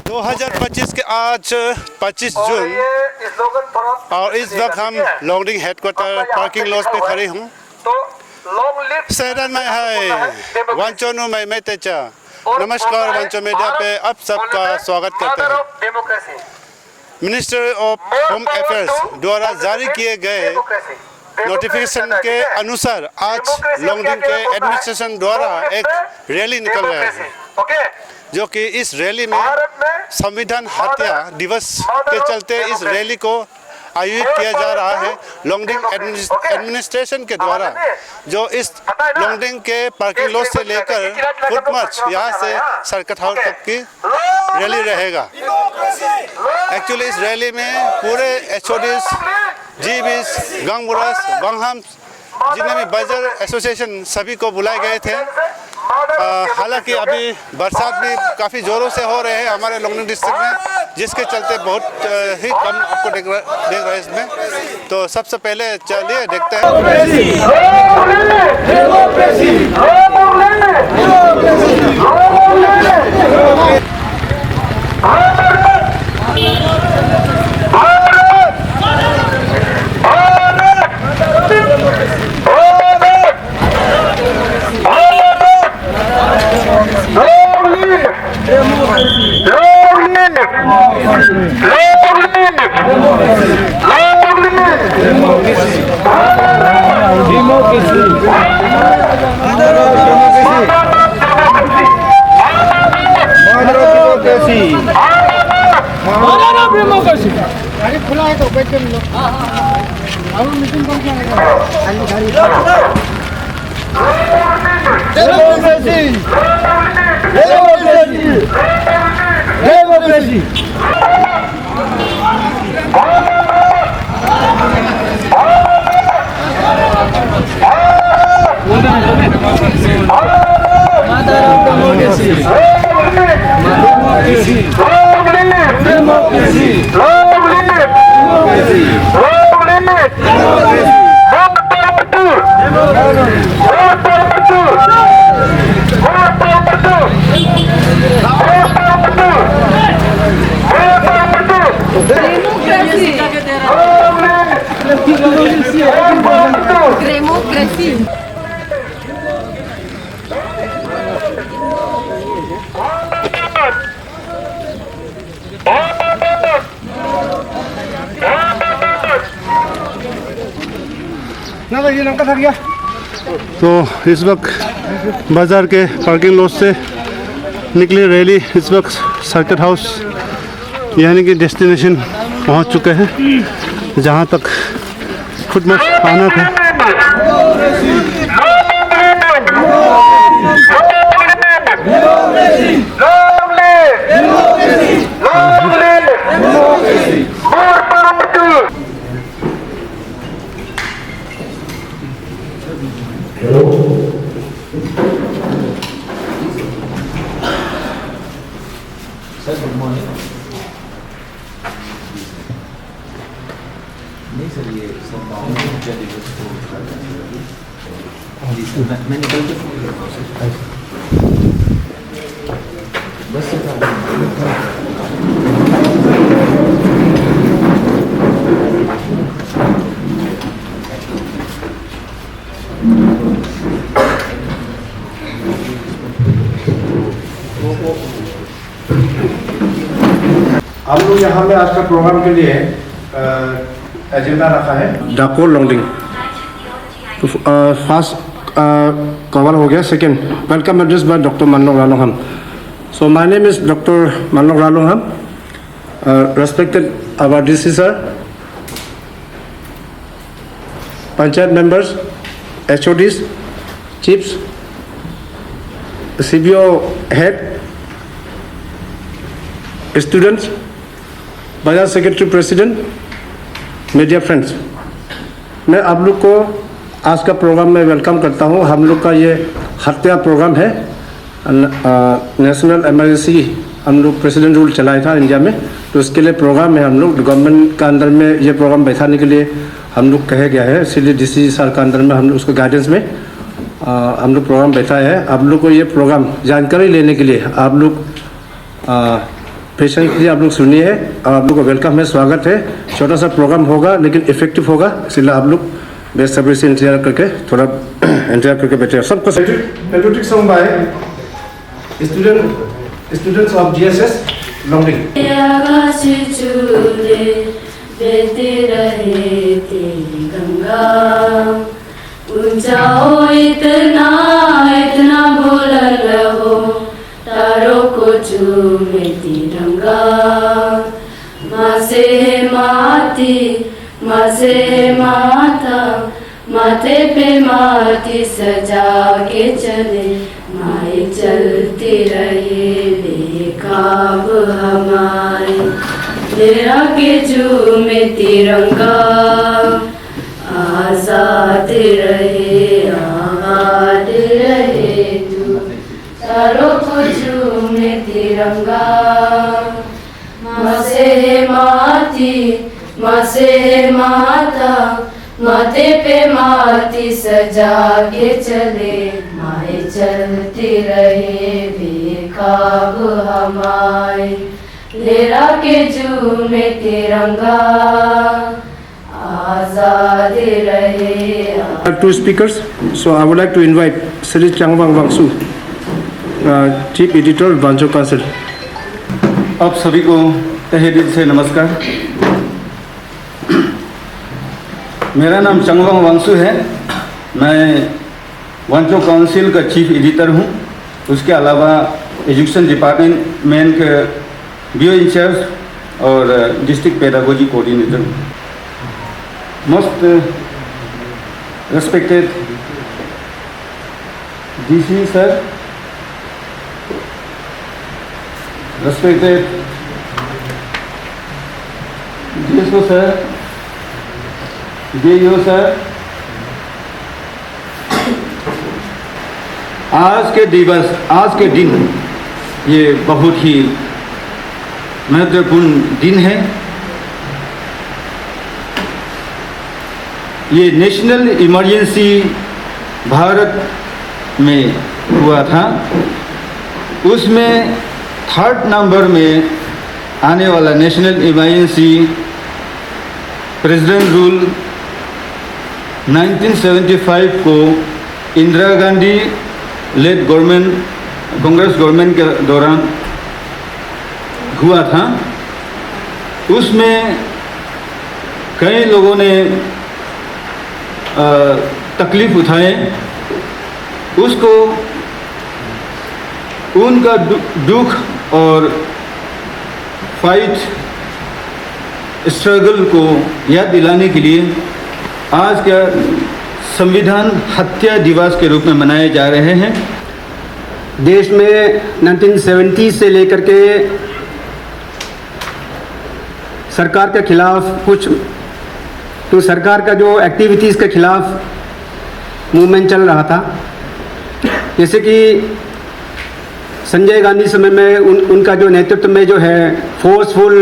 2025 के आज 25 जून और इस वक्त हम लोंगडिंग हेडक्वार्टर पार्किंग लॉज पे खड़े हूँ। शहरन में है वांचोनु में मेतेचा। नमस्कार वांचो मीडिया पे आप सबका स्वागत करते हैं। मिनिस्टर ऑफ होम अफेयर्स द्वारा जारी किए गए नोटिफिकेशन के अनुसार आज लोंगडिंग के एडमिनिस्ट्रेशन द्वारा एक रैली निकल रहा है, जो कि इस रैली में संविधान हत्या दिवस के चलते इस रैली को आयोजित किया जा रहा है। लोंगडिंग एडमिनिस्ट्रेशन के द्वारा जो इस लोंगडिंग के पार्किंग लॉज से लेकर फुट मार्च यहाँ से सर्किट हाउस तक की रैली रहेगा। एक्चुअली इस रैली में पूरे एचओडीज, जीबीस, गंगमुरास, बंगहम, जितने भी बजर एसोसिएशन सभी को बुलाए गए थे। हालांकि अभी बरसात भी काफ़ी ज़ोरों से हो रहे हैं हमारे लोंगडिंग डिस्ट्रिक्ट में, जिसके चलते बहुत ही कम आपको देख रहे हैं इसमें। तो सबसे पहले चलिए देखते हैं। खुला है तो बैठ के मिलो। अब मीटिंग कौन सा है? तो इस वक्त बाज़ार के पार्किंग लॉज से निकली रैली इस वक्त सर्किट हाउस यानी कि डेस्टिनेशन पहुंच चुके हैं, जहां तक फुट मार्च आना था। Good morning. नहीं सर, ये सब मैं निकल के फोन करता हूँ सर। बस हम लोग यहाँ में आज का प्रोग्राम के लिए एजेंडा रखा है डाकोर लोंगडिंग। तो फर्स्ट कवर हो गया। Second, welcome address by Doctor Manlok Ralongham. So my name is Doctor Manlok Ralongham, respected our DC sir, panchayat members, HODs, chiefs, CBO head, students, bazaar secretary president, media friends, मैं आप लोग को आज का प्रोग्राम में वेलकम करता हूं। हम लोग का ये हत्या प्रोग्राम है, नेशनल इमरजेंसी हम लोग प्रेसिडेंट रूल चलाया था इंडिया में, तो उसके लिए प्रोग्राम है। हम लोग गवर्नमेंट का अंदर में ये प्रोग्राम बैठाने के लिए हम लोग कहे गया है, इसीलिए डीसी सर का अंदर में हम लोग उसके गाइडेंस में हम लोग प्रोग्राम बैठा है। आप लोग को ये प्रोग्राम जानकारी लेने के लिए आप लोग पेशेंटली आप लोग सुनिए, आप लोग को वेलकम है, स्वागत है। छोटा सा प्रोग्राम होगा लेकिन इफेक्टिव होगा, इसलिए आप लोग बेसब्री से इंतजार करके थोड़ा इंतजार करके बैठे। सबको patriotic song by students of GSS Longding. आकाश चूले बहते रहे तेरी गंगा, ऊंचा हो इतना इतना बुलंद रहो, तारों को चूमे तिरंगा। माँ से है माती, माँ से है माता, माथे पे माटी सजा के चले, माए चलती रहे बेकाब हमारे, लहरा के झूमे तिरंगा। आजाद रहे आबाद रहे तू, तारों को झूमे तिरंगा। माँ से है माती, माँ से है माता, माथे पे माटी सजा के चले, माए चलती रहे बेखाब हमारे, लहरा के झूमे तिरंगा। आजाद रहे। Two speakers, so I would like to invite Sri Changwang Wangsu, Chief Editor, Wancho Council. आप सभी को तहे दिल से नमस्कार। मेरा नाम चंगवांग वांगसू है। मैं वांचो काउंसिल का चीफ एडिटर हूँ। उसके अलावा एजुकेशन डिपार्टमेंट के बीओ इंचार्ज और डिस्ट्रिक्ट पेडागोजी कोऑर्डिनेटर हूँ। Most respected DC sir, respected DSO sir, DIO sir, आज के दिन ये बहुत ही महत्वपूर्ण दिन है। ये नेशनल इमरजेंसी भारत में हुआ था, उसमें 3rd नंबर में आने वाला नेशनल इमरजेंसी प्रेसिडेंट रूल 1975 को Indira Gandhi lead government, Congress government के दौरान हुआ था। उसमें कई लोगों ने तकलीफ उठाए, उसको उनका दुख और फाइट स्ट्रगल को याद दिलाने के लिए आज का संविधान हत्या दिवस के रूप में मनाए जा रहे हैं। देश में 1970 से लेकर के सरकार के खिलाफ कुछ तो सरकार का जो एक्टिविटीज़ के खिलाफ मूवमेंट चल रहा था, जैसे कि संजय गांधी समय में उनका जो नेतृत्व में जो है फोर्सफुल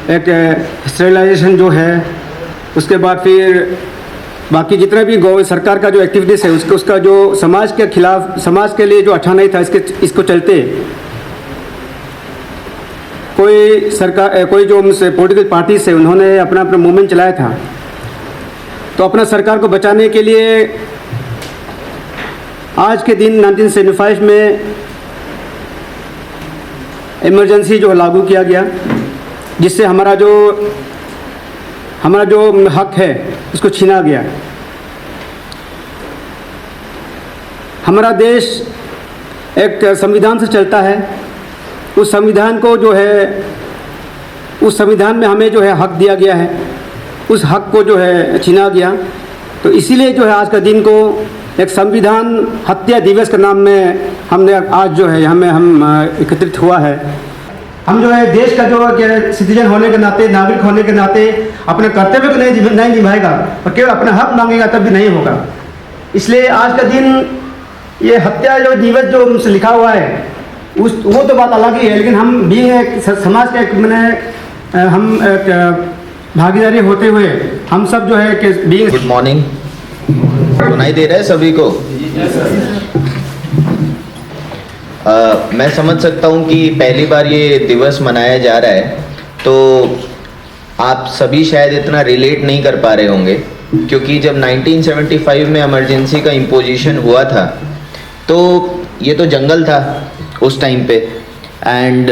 एक स्टेरिलाइजेशन जो है, उसके बाद फिर बाकी जितना भी सरकार का जो एक्टिविटीज़ है उसका जो समाज के खिलाफ, समाज के लिए जो अच्छा नहीं था, इसको चलते कोई जो पॉलिटिकल पार्टी से उन्होंने अपना मूवमेंट चलाया था। तो अपना सरकार को बचाने के लिए आज के दिन 1975 में इमरजेंसी जो लागू किया गया, जिससे हमारा जो हक है उसको छीना गया। हमारा देश एक संविधान से चलता है, उस संविधान को जो है, उस संविधान में हमें जो है हक दिया गया है, उस हक को जो है छीना गया। तो इसीलिए जो है आज का दिन को एक संविधान हत्या दिवस के नाम में हमने आज जो है यहाँ में हम एकत्रित हुआ है। हम जो है देश का जो सिटीजन होने के नाते, नागरिक होने के नाते अपने कर्तव्य को नहीं निभाएगा और केवल अपना हक मांगेगा तब भी नहीं होगा। इसलिए आज का दिन ये हत्या जो दिवस जो हमसे लिखा हुआ है वो तो बात अलग ही है, लेकिन हम भी समाज का एक मैंने हम भागीदारी होते हुए हम सब जो है कि बीइंग। गुड मॉर्निंग, सुनाई दे रहा है सभी को? मैं समझ सकता हूँ कि पहली बार ये दिवस मनाया जा रहा है, तो आप सभी शायद इतना रिलेट नहीं कर पा रहे होंगे, क्योंकि जब 1975 में इमरजेंसी का इम्पोजिशन हुआ था तो ये तो जंगल था उस टाइम पे, एंड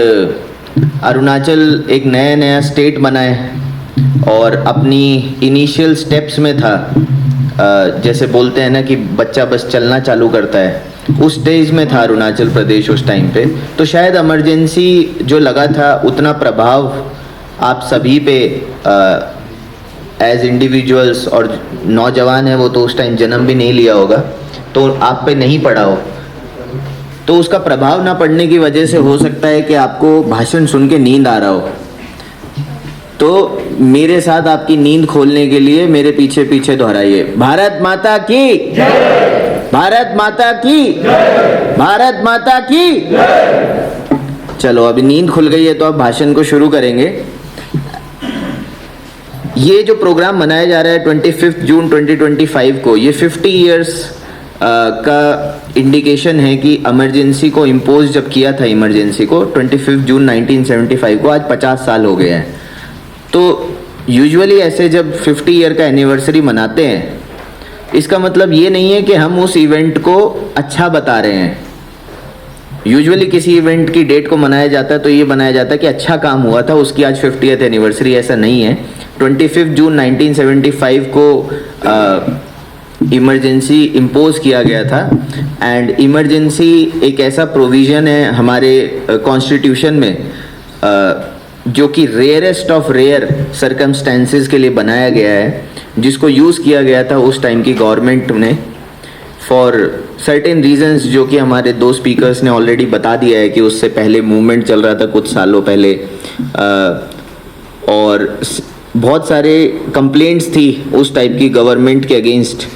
अरुणाचल एक नया स्टेट बना है और अपनी इनिशियल स्टेप्स में था। जैसे बोलते हैं ना कि बच्चा बस चलना चालू करता है, उस स्टेज में था अरुणाचल प्रदेश उस टाइम पे। तो शायद इमरजेंसी जो लगा था उतना प्रभाव आप सभी पे एज इंडिविजुअल्स, और नौजवान है वो तो उस टाइम जन्म भी नहीं लिया होगा, तो आप पे नहीं पड़ा हो, तो उसका प्रभाव ना पड़ने की वजह से हो सकता है कि आपको भाषण सुन के नींद आ रहा हो। तो मेरे साथ आपकी नींद खोलने के लिए मेरे पीछे पीछे दोहराइए, भारत माता की जय, भारत माता की जय, भारत माता की जय। चलो अभी नींद खुल गई है तो अब भाषण को शुरू करेंगे। ये जो प्रोग्राम मनाया जा रहा है 25 जून 2025 को, ये 50 इयर्स का इंडिकेशन है कि इमरजेंसी को इम्पोज जब किया था, इमरजेंसी को 25 जून 1975 को, आज 50 साल हो गए हैं। तो यूजुअली ऐसे जब 50 ईयर का एनिवर्सरी मनाते हैं, इसका मतलब ये नहीं है कि हम उस इवेंट को अच्छा बता रहे हैं। यूजुअली किसी इवेंट की डेट को मनाया जाता है तो ये बनाया जाता है कि अच्छा काम हुआ था, उसकी आज 50th एनिवर्सरी, ऐसा नहीं है। 25 जून 1975 को इमरजेंसी इम्पोज किया गया था, एंड इमरजेंसी एक ऐसा प्रोविज़न है हमारे कॉन्स्टिट्यूशन में जो कि रेयरेस्ट ऑफ रेयर सर्कमस्टेंसेस के लिए बनाया गया है, जिसको यूज़ किया गया था उस टाइम की गवर्नमेंट ने फॉर सर्टेन रीजंस, जो कि हमारे दो स्पीकर्स ने ऑलरेडी बता दिया है कि उससे पहले मूवमेंट चल रहा था कुछ सालों पहले, और बहुत सारे कंप्लेंट्स थी उस टाइप की गवर्नमेंट के अगेंस्ट,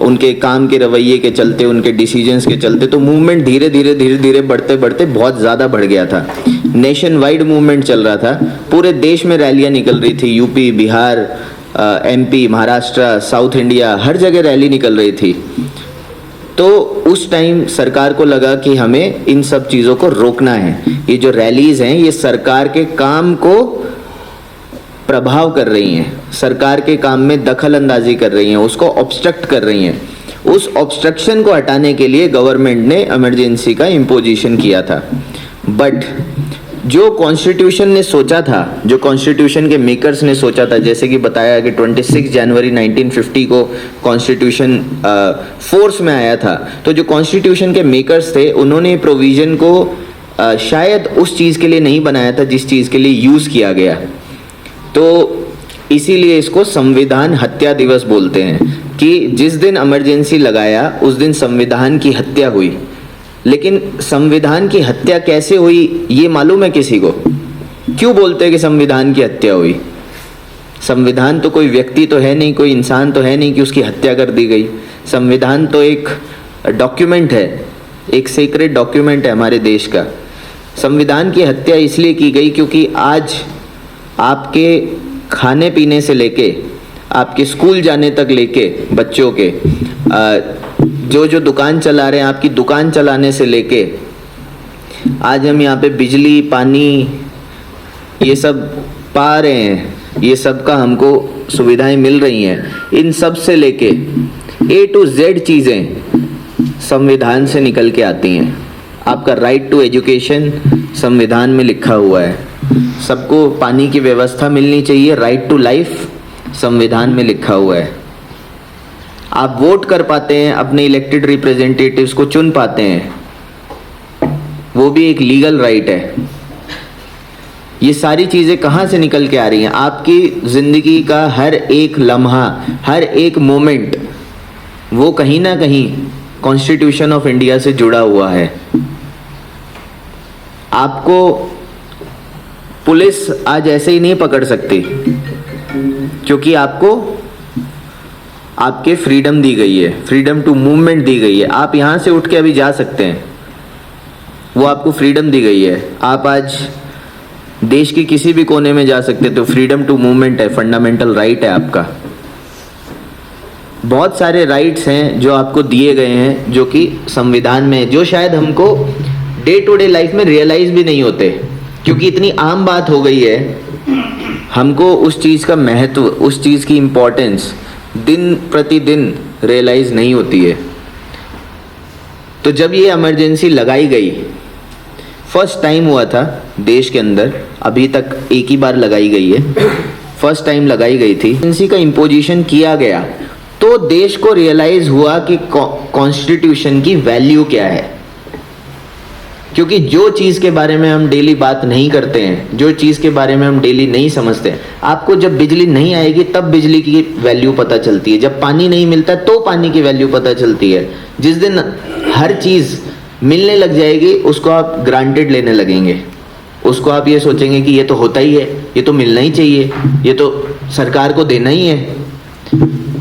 उनके काम के रवैये के चलते, उनके डिसीजंस के चलते। तो मूवमेंट धीरे धीरे बढ़ते बहुत ज़्यादा बढ़ गया था। नेशन वाइड मूवमेंट चल रहा था, पूरे देश में रैलियाँ निकल रही थी, UP, Bihar, MP, Maharashtra, south India, हर जगह रैली निकल रही थी। तो उस टाइम सरकार को लगा कि हमें इन सब चीज़ों को रोकना है। ये जो रैलीज़ हैं ये सरकार के काम को प्रभाव कर रही हैं, सरकार के काम में दखल अंदाजी कर रही हैं, उसको ऑब्स्ट्रक्ट कर रही हैं। उस ऑब्स्ट्रक्शन को हटाने के लिए गवर्नमेंट ने इमरजेंसी का इम्पोजिशन किया था। बट जो कॉन्स्टिट्यूशन ने सोचा था, जो कॉन्स्टिट्यूशन के मेकर्स ने सोचा था, जैसे कि बताया कि 26 जनवरी 1950 को कॉन्स्टिट्यूशन फोर्स में आया था, तो जो कॉन्स्टिट्यूशन के मेकर्स थे उन्होंने प्रोविज़न को शायद उस चीज़ के लिए नहीं बनाया था जिस चीज़ के लिए यूज़ किया गया। तो इसीलिए इसको संविधान हत्या दिवस बोलते हैं कि जिस दिन इमरजेंसी लगाया उस दिन संविधान की हत्या हुई। लेकिन संविधान की हत्या कैसे हुई ये मालूम है किसी को? क्यों बोलते हैं कि संविधान की हत्या हुई? संविधान तो कोई व्यक्ति तो है नहीं, कोई इंसान तो है नहीं कि उसकी हत्या कर दी गई। संविधान तो एक डॉक्यूमेंट है, एक सीक्रेट डॉक्यूमेंट है हमारे देश का। संविधान की हत्या इसलिए की गई क्योंकि आज आपके खाने पीने से लेके आपके स्कूल जाने तक लेके बच्चों के जो दुकान चला रहे हैं, आपकी दुकान चलाने से लेके आज हम यहाँ पे बिजली, पानी ये सब पा रहे हैं, ये सब का हमको सुविधाएं मिल रही हैं। इन सब से लेके A to Z चीज़ें संविधान से निकल के आती हैं। आपका राइट टू एजुकेशन संविधान में लिखा हुआ है, सबको पानी की व्यवस्था मिलनी चाहिए, राइट टू लाइफ संविधान में लिखा हुआ है। आप वोट कर पाते हैं, अपने इलेक्टेड रिप्रेजेंटेटिव्स को चुन पाते हैं, वो भी एक लीगल राइट है। ये सारी चीज़ें कहाँ से निकल के आ रही हैं? आपकी ज़िंदगी का हर एक लम्हा, हर एक मोमेंट वो कहीं ना कहीं कॉन्स्टिट्यूशन ऑफ इंडिया से जुड़ा हुआ है। आपको पुलिस आज ऐसे ही नहीं पकड़ सकती क्योंकि आपको आपके फ्रीडम दी गई है, फ्रीडम टू मूवमेंट दी गई है। आप यहाँ से उठ के अभी जा सकते हैं, वो आपको फ्रीडम दी गई है। आप आज देश के किसी भी कोने में जा सकते, तो फ्रीडम टू मूवमेंट है, फंडामेंटल राइट है आपका। बहुत सारे राइट्स हैं जो आपको दिए गए हैं, जो कि संविधान में, जो शायद हमको डे टू डे लाइफ में रियलाइज भी नहीं होते, क्योंकि इतनी आम बात हो गई है, हमको उस चीज़ का महत्व, उस चीज़ की इम्पोर्टेंस दिन प्रतिदिन रियलाइज नहीं होती है। तो जब ये इमरजेंसी लगाई गई, फर्स्ट टाइम हुआ था देश के अंदर, अभी तक एक ही बार लगाई गई है, फर्स्ट टाइम लगाई गई थी, इमरजेंसी का इम्पोजिशन किया गया, तो देश को रियलाइज हुआ कि कॉन्स्टिट्यूशन की वैल्यू क्या है। क्योंकि जो चीज़ के बारे में हम डेली बात नहीं करते हैं, जो चीज़ के बारे में हम डेली नहीं समझते हैं, आपको जब बिजली नहीं आएगी तब बिजली की वैल्यू पता चलती है, जब पानी नहीं मिलता तो पानी की वैल्यू पता चलती है। जिस दिन हर चीज़ मिलने लग जाएगी उसको आप ग्रांटेड लेने लगेंगे, उसको आप ये सोचेंगे कि ये तो होता ही है, ये तो मिलना ही चाहिए, ये तो सरकार को देना ही है,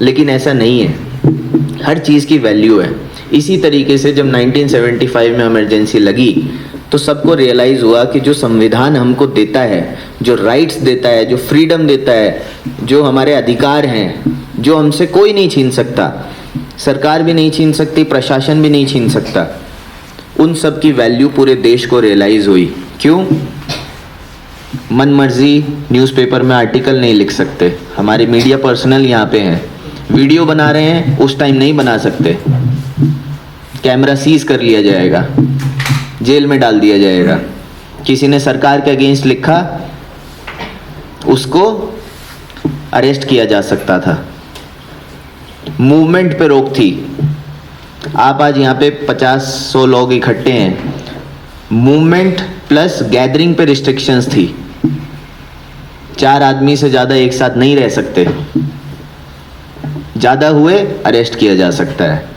लेकिन ऐसा नहीं है, हर चीज़ की वैल्यू है। इसी तरीके से जब 1975 में इमरजेंसी लगी तो सबको रियलाइज़ हुआ कि जो संविधान हमको देता है, जो राइट्स देता है, जो फ्रीडम देता है, जो हमारे अधिकार हैं, जो हमसे कोई नहीं छीन सकता, सरकार भी नहीं छीन सकती, प्रशासन भी नहीं छीन सकता, उन सब की वैल्यू पूरे देश को रियलाइज़ हुई। क्यों? मन मर्जी न्यूज़पेपर में आर्टिकल नहीं लिख सकते, हमारे मीडिया पर्सनल यहाँ पे हैं, वीडियो बना रहे हैं उस टाइम नहीं बना सकते, कैमरा सीज कर लिया जाएगा, जेल में डाल दिया जाएगा। किसी ने सरकार के अगेंस्ट लिखा, उसको अरेस्ट किया जा सकता था। मूवमेंट पे रोक थी। आप आज यहाँ पे 50-100 लोग इकट्ठे हैं, मूवमेंट प्लस गैदरिंग पे रिस्ट्रिक्शंस थी, 4 आदमी से ज़्यादा एक साथ नहीं रह सकते, ज़्यादा हुए अरेस्ट किया जा सकता है।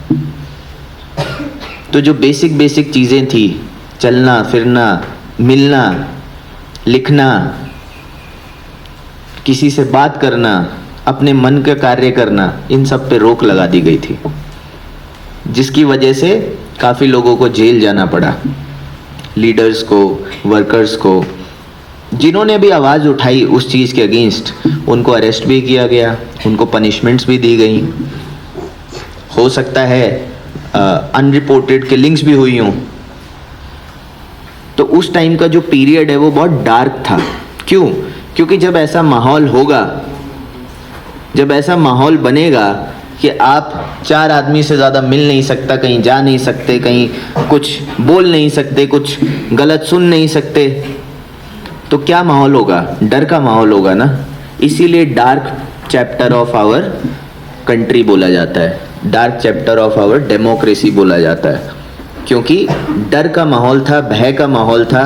तो जो बेसिक चीज़ें थी, चलना फिरना, मिलना, लिखना, किसी से बात करना, अपने मन का कार्य करना, इन सब पे रोक लगा दी गई थी, जिसकी वजह से काफ़ी लोगों को जेल जाना पड़ा, लीडर्स को, वर्कर्स को, जिन्होंने भी आवाज़ उठाई उस चीज़ के अगेंस्ट, उनको अरेस्ट भी किया गया, उनको पनिशमेंट्स भी दी गई। हो सकता है अनरिपोर्टेड किलिंग्स भी हुई हों। तो उस टाइम का जो पीरियड है वो बहुत डार्क था। क्यों? क्योंकि जब ऐसा माहौल होगा, जब ऐसा माहौल बनेगा कि आप 4 आदमी से ज़्यादा मिल नहीं सकता, कहीं जा नहीं सकते, कहीं कुछ बोल नहीं सकते, कुछ गलत सुन नहीं सकते, तो क्या माहौल होगा? डर का माहौल होगा ना। इसीलिए dark chapter of our country बोला जाता है, dark chapter of our democracy बोला जाता है, क्योंकि डर का माहौल था, भय का माहौल था,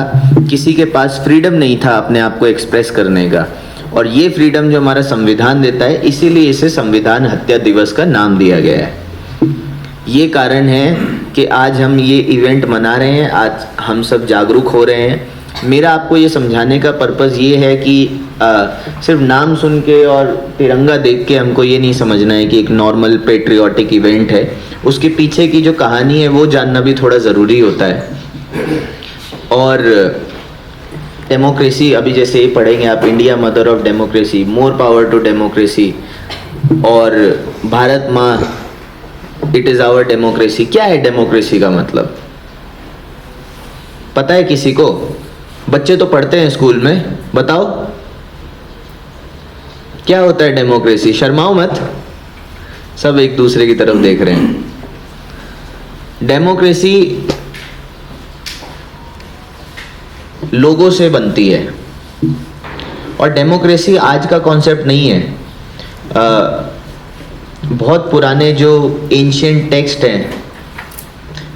किसी के पास फ्रीडम नहीं था अपने आप को एक्सप्रेस करने का। और ये फ्रीडम जो हमारा संविधान देता है, इसीलिए इसे संविधान हत्या दिवस का नाम दिया गया है। ये कारण है कि आज हम ये इवेंट मना रहे हैं, आज हम सब जागरूक हो रहे हैं। मेरा आपको ये समझाने का पर्पज़ ये है कि सिर्फ नाम सुन के और तिरंगा देख के हमको ये नहीं समझना है कि एक नॉर्मल पेट्रियाटिक इवेंट है, उसके पीछे की जो कहानी है वो जानना भी थोड़ा ज़रूरी होता है। और डेमोक्रेसी, अभी जैसे ही पढ़ेंगे आप, India mother of democracy, more power to democracy, और भारत माँ, इट इज़ आवर डेमोक्रेसी। क्या है डेमोक्रेसी का मतलब? पता है किसी को? बच्चे तो पढ़ते हैं स्कूल में, बताओ क्या होता है डेमोक्रेसी? शर्माओ मत, सब एक दूसरे की तरफ देख रहे हैं। डेमोक्रेसी लोगों से बनती है, और डेमोक्रेसी आज का कॉन्सेप्ट नहीं है। बहुत पुराने जो एंशिएंट टेक्स्ट हैं,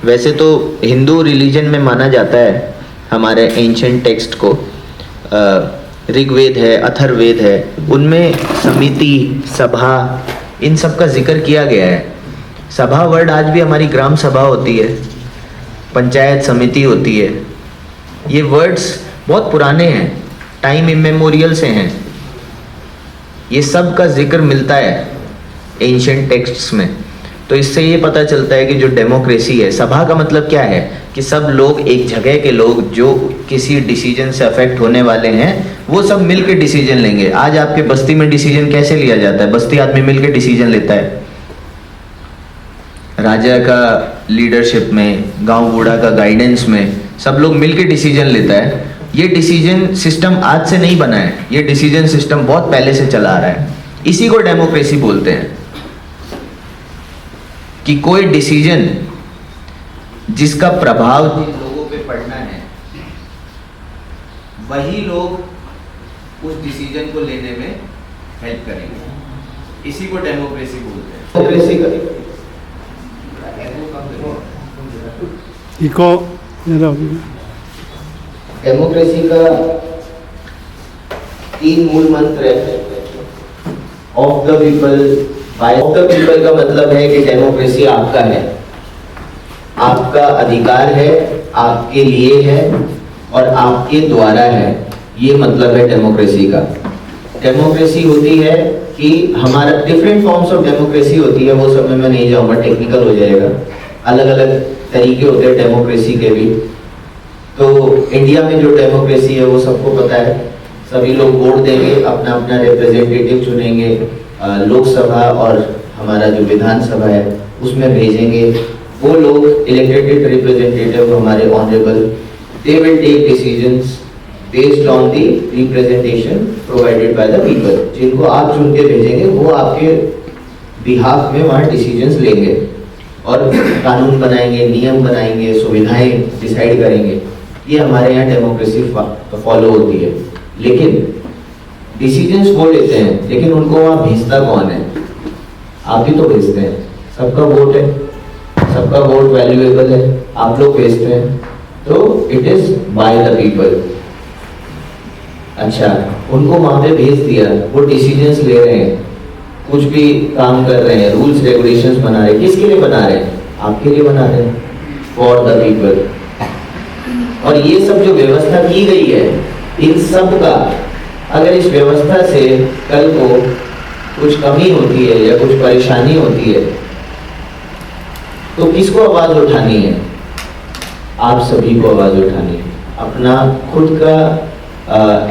वैसे तो हिंदू रिलीजन में माना जाता है हमारे एंशिएंट टेक्स्ट को, ऋग्वेद है, अथर्ववेद है, उनमें समिति, सभा, इन सब का जिक्र किया गया है। सभा वर्ड आज भी हमारी ग्राम सभा होती है, पंचायत समिति होती है। ये वर्ड्स बहुत पुराने हैं, टाइम इमेमोरियल से हैं। ये सब का जिक्र मिलता है एंशिएंट टेक्स्ट्स में। तो इससे ये पता चलता है कि जो डेमोक्रेसी है, सभा का मतलब क्या है कि सब लोग, एक जगह के लोग जो किसी डिसीजन से अफेक्ट होने वाले हैं, वो सब मिल के डिसीजन लेंगे। आज आपके बस्ती में डिसीजन कैसे लिया जाता है? बस्ती आदमी मिल के डिसीजन लेता है, राजा का लीडरशिप में, गांव बूढ़ा का गाइडेंस में सब लोग मिलके डिसीजन लेता है। ये डिसीजन सिस्टम आज से नहीं बना है, ये डिसीजन सिस्टम बहुत पहले से चला आ रहा है। इसी को डेमोक्रेसी बोलते हैं कि कोई डिसीजन जिसका प्रभाव जिन लोगों पे पड़ना है वही लोग उस डिसीजन को लेने में हेल्प करेंगे। इसी को डेमोक्रेसी बोलते हैं। डेमोक्रेसी का डेमोक्रेसी का 3 मूल मंत्र है। Of the people, by of the people का मतलब है कि डेमोक्रेसी आपका है, आपका अधिकार है, आपके लिए है और आपके द्वारा है। ये मतलब है डेमोक्रेसी का। डेमोक्रेसी होती है कि हमारा डिफरेंट फॉर्म्स ऑफ डेमोक्रेसी होती है, वो सब में मैं नहीं जाऊंगा, टेक्निकल हो जाएगा। अलग अलग तरीके होते हैं डेमोक्रेसी के भी। तो इंडिया में जो डेमोक्रेसी है वो सबको पता है, सभी लोग वोट देंगे, अपना अपना रिप्रेजेंटेटिव चुनेंगे, लोकसभा और हमारा जो विधानसभा है उसमें भेजेंगे। वो लोग इलेक्टेड रिप्रेजेंटेटिव हमारे honourable, they will take decisions based on the representation provided by the people. जिनको आप चुन के भेजेंगे वो आपके बिहाफ में वहाँ डिसीजंस लेंगे और कानून बनाएंगे, नियम बनाएंगे, सुविधाएं डिसाइड करेंगे। ये हमारे यहाँ डेमोक्रेसी फॉलो होती है। लेकिन डिसीजंस वो लेते हैं, लेकिन उनको वहाँ भेजता कौन है? आप ही तो भेजते हैं। सबका वोट है, सबका वोट वैल्यूएबल है, आप लोग भेजते हैं, तो it is by the people. अच्छा, उनको वहां पे भेज दिया, वो डिसीजंस ले रहे हैं, कुछ भी काम कर रहे हैं, रूल्स रेगुलेशंस बना रहे हैं। किसके लिए बना रहे हैं? आपके लिए बना रहे हैं, फॉर द पीपल। और ये सब जो व्यवस्था की गई है, इन सब का अगर इस व्यवस्था से कल को कुछ कमी होती है या कुछ परेशानी होती है तो किसको आवाज उठानी है? आप सभी को आवाज उठानी है। अपना खुद का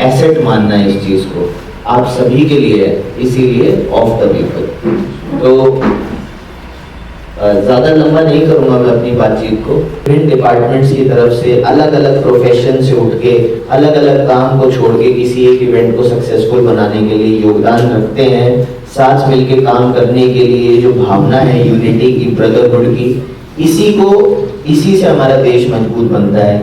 एसेट मानना है इस चीज को, आप सभी के लिए है, इसीलिए ऑफ द पीपल। तो ज्यादा लंबा नहीं करूंगा मैं अपनी बातचीत को। विभिन्न डिपार्टमेंट्स की तरफ से अलग अलग प्रोफेशन से उठ के अलग अलग काम को छोड़ के किसी एक इवेंट को सक्सेसफुल बनाने के लिए योगदान रखते हैं। साथ मिलके काम करने के लिए जो भावना है यूनिटी की, ब्रदरहुड की, इसी से हमारा देश मजबूत बनता है।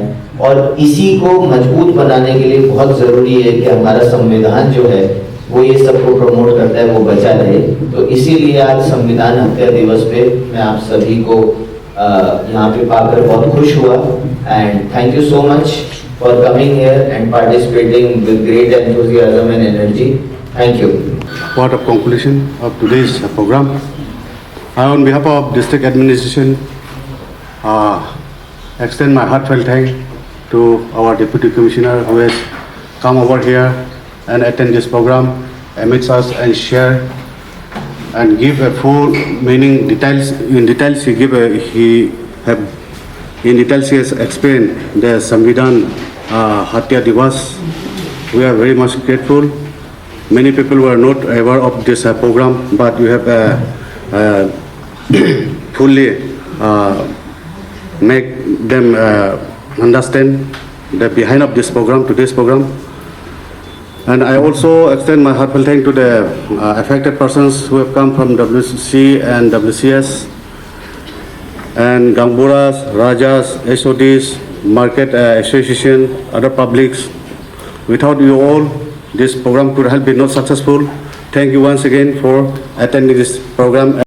और इसी को मजबूत बनाने के लिए बहुत जरूरी है कि हमारा संविधान जो है वो ये सबको प्रमोट करता है, वो बचा रहे। तो इसीलिए आज संविधान हत्या दिवस पे मैं आप सभी को यहाँ पे पाकर बहुत खुश हुआ। And thank you so much for coming here and participating with great enthusiasm and energy. Thank you. Part of conclusion of today's program, I on behalf of district administration extend my heartfelt thanks to our deputy commissioner who has come over here and attend this program, amidst us and share and give a full meaning details. In details he has explained the Samvidhan Hatya Divas. We are very much grateful. Many people were not aware of this program, but you have fully make them understand the behind of this program, today's program. And I also extend my heartfelt thanks to the affected persons who have come from WC and WCS and Gangburas, Rajas, SODs, Market Association, other publics. Without you all, this program could have been not successful. Thank you once again for attending this program.